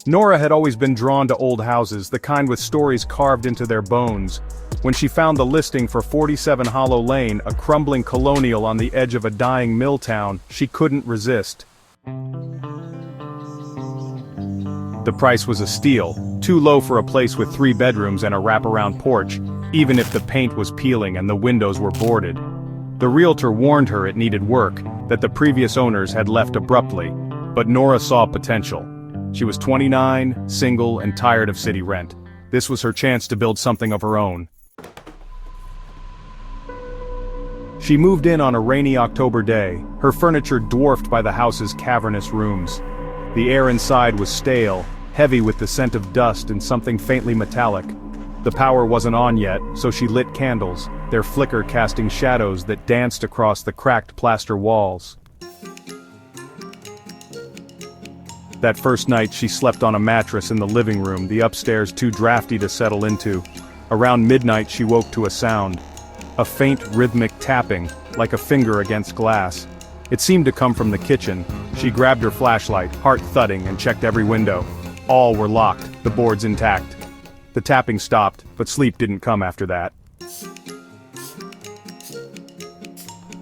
Nora had always been drawn to old houses, the kind with stories carved into their bones. When she found the listing for 47 Hollow Lane, a crumbling colonial on the edge of a dying mill town, she couldn't resist. The price was a steal, too low for a place with 3 bedrooms and a wraparound porch, even if the paint was peeling and the windows were boarded. The realtor warned her it needed work, that the previous owners had left abruptly, but Nora saw potential. She was 29, single, and tired of city rent. This was her chance to build something of her own. She moved in on a rainy October day, her furniture dwarfed by the house's cavernous rooms. The air inside was stale, heavy with the scent of dust and something faintly metallic. The power wasn't on yet, so she lit candles, their flicker casting shadows that danced across the cracked plaster walls. That first night she slept on a mattress in the living room, the upstairs too drafty to settle into. Around midnight she woke to a sound. A faint rhythmic tapping, like a finger against glass. It seemed to come from the kitchen. She grabbed her flashlight, heart thudding, and checked every window. All were locked, the boards intact. The tapping stopped, but sleep didn't come after that.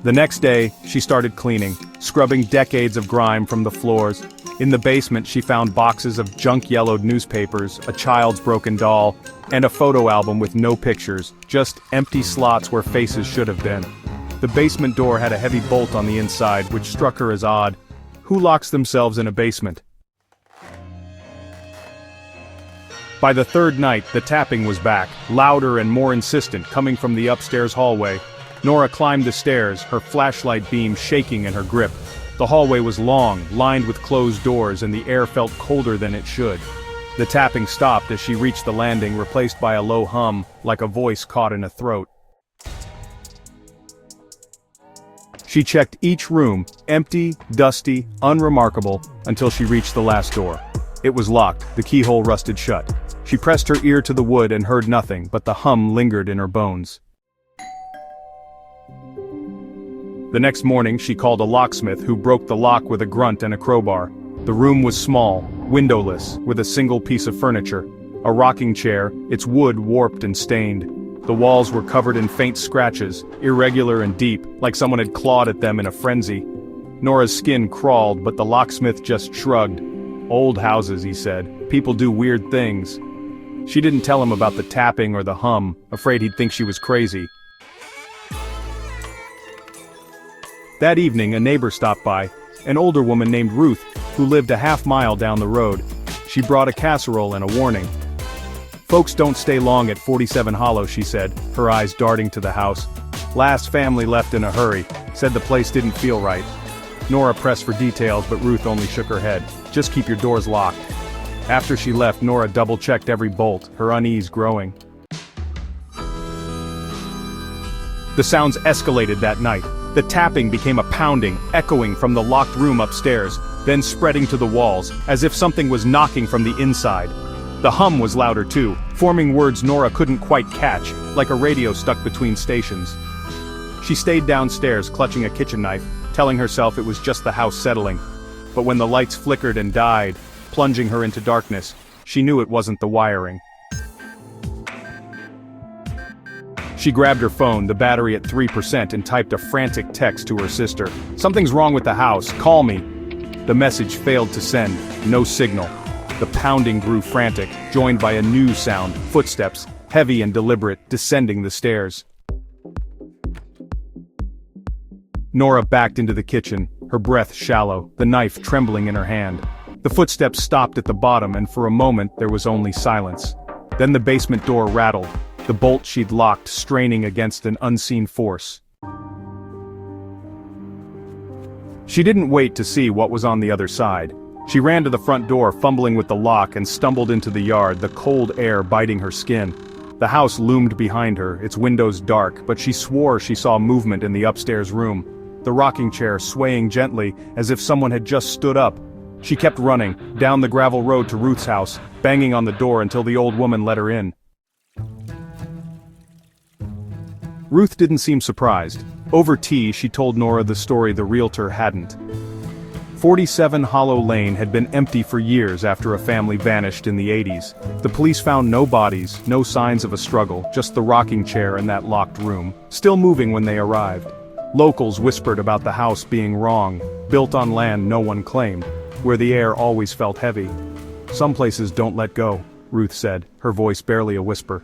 The next day, she started cleaning, scrubbing decades of grime from the floors. In the basement she found boxes of junk-yellowed newspapers, a child's broken doll, and a photo album with no pictures, just empty slots where faces should have been. The basement door had a heavy bolt on the inside, which struck her as odd. Who locks themselves in a basement? By the third night, the tapping was back, louder and more insistent, coming from the upstairs hallway. Nora climbed the stairs, her flashlight beam shaking in her grip. The hallway was long, lined with closed doors, and the air felt colder than it should. The tapping stopped as she reached the landing, replaced by a low hum, like a voice caught in a throat. She checked each room, empty, dusty, unremarkable, until she reached the last door. It was locked, the keyhole rusted shut. She pressed her ear to the wood and heard nothing, but the hum lingered in her bones. The next morning she called a locksmith who broke the lock with a grunt and a crowbar. The room was small, windowless, with a single piece of furniture. A rocking chair, its wood warped and stained. The walls were covered in faint scratches, irregular and deep, like someone had clawed at them in a frenzy. Nora's skin crawled, but the locksmith just shrugged. "Old houses," he said. "People do weird things." She didn't tell him about the tapping or the hum, afraid he'd think she was crazy. That evening a neighbor stopped by, an older woman named Ruth, who lived a half-mile down the road. She brought a casserole and a warning. "Folks don't stay long at 47 Hollow," she said, her eyes darting to the house. "Last family left in a hurry, said the place didn't feel right." Nora pressed for details, but Ruth only shook her head. "Just keep your doors locked." After she left, Nora double-checked every bolt, her unease growing. The sounds escalated that night. The tapping became a pounding, echoing from the locked room upstairs, then spreading to the walls, as if something was knocking from the inside. The hum was louder too, forming words Nora couldn't quite catch, like a radio stuck between stations. She stayed downstairs, clutching a kitchen knife, telling herself it was just the house settling. But when the lights flickered and died, plunging her into darkness, she knew it wasn't the wiring. She grabbed her phone, the battery at 3%, and typed a frantic text to her sister. "Something's wrong with the house, call me." The message failed to send, no signal. The pounding grew frantic, joined by a new sound, footsteps, heavy and deliberate, descending the stairs. Nora backed into the kitchen, her breath shallow, the knife trembling in her hand. The footsteps stopped at the bottom, and for a moment there was only silence. Then the basement door rattled, the bolt she'd locked straining against an unseen force. She didn't wait to see what was on the other side. She ran to the front door, fumbling with the lock, and stumbled into the yard, the cold air biting her skin. The house loomed behind her, its windows dark, but she swore she saw movement in the upstairs room. The rocking chair swaying gently, as if someone had just stood up. She kept running, down the gravel road to Ruth's house, banging on the door until the old woman let her in. Ruth didn't seem surprised. Over tea she told Nora the story the realtor hadn't. 47 Hollow Lane had been empty for years after a family vanished in the 80s. The police found no bodies, no signs of a struggle, just the rocking chair in that locked room, still moving when they arrived. Locals whispered about the house being wrong, built on land no one claimed, where the air always felt heavy. "Some places don't let go," Ruth said, her voice barely a whisper.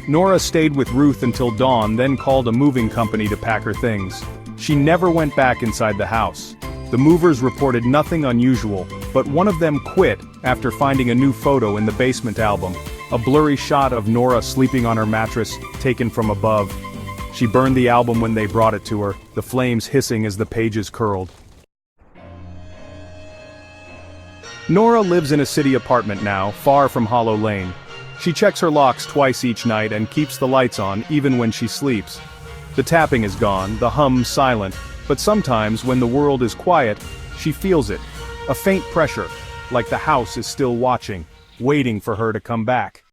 Nora stayed with Ruth until dawn, then called a moving company to pack her things. She never went back inside the house. The movers reported nothing unusual, but one of them quit after finding a new photo in the basement album, a blurry shot of Nora sleeping on her mattress, taken from above. She burned the album when they brought it to her, the flames hissing as the pages curled. Nora lives in a city apartment now, far from Hollow Lane. She checks her locks twice each night and keeps the lights on even when she sleeps. The tapping is gone, the hum silent, but sometimes when the world is quiet, she feels it. A faint pressure, like the house is still watching, waiting for her to come back.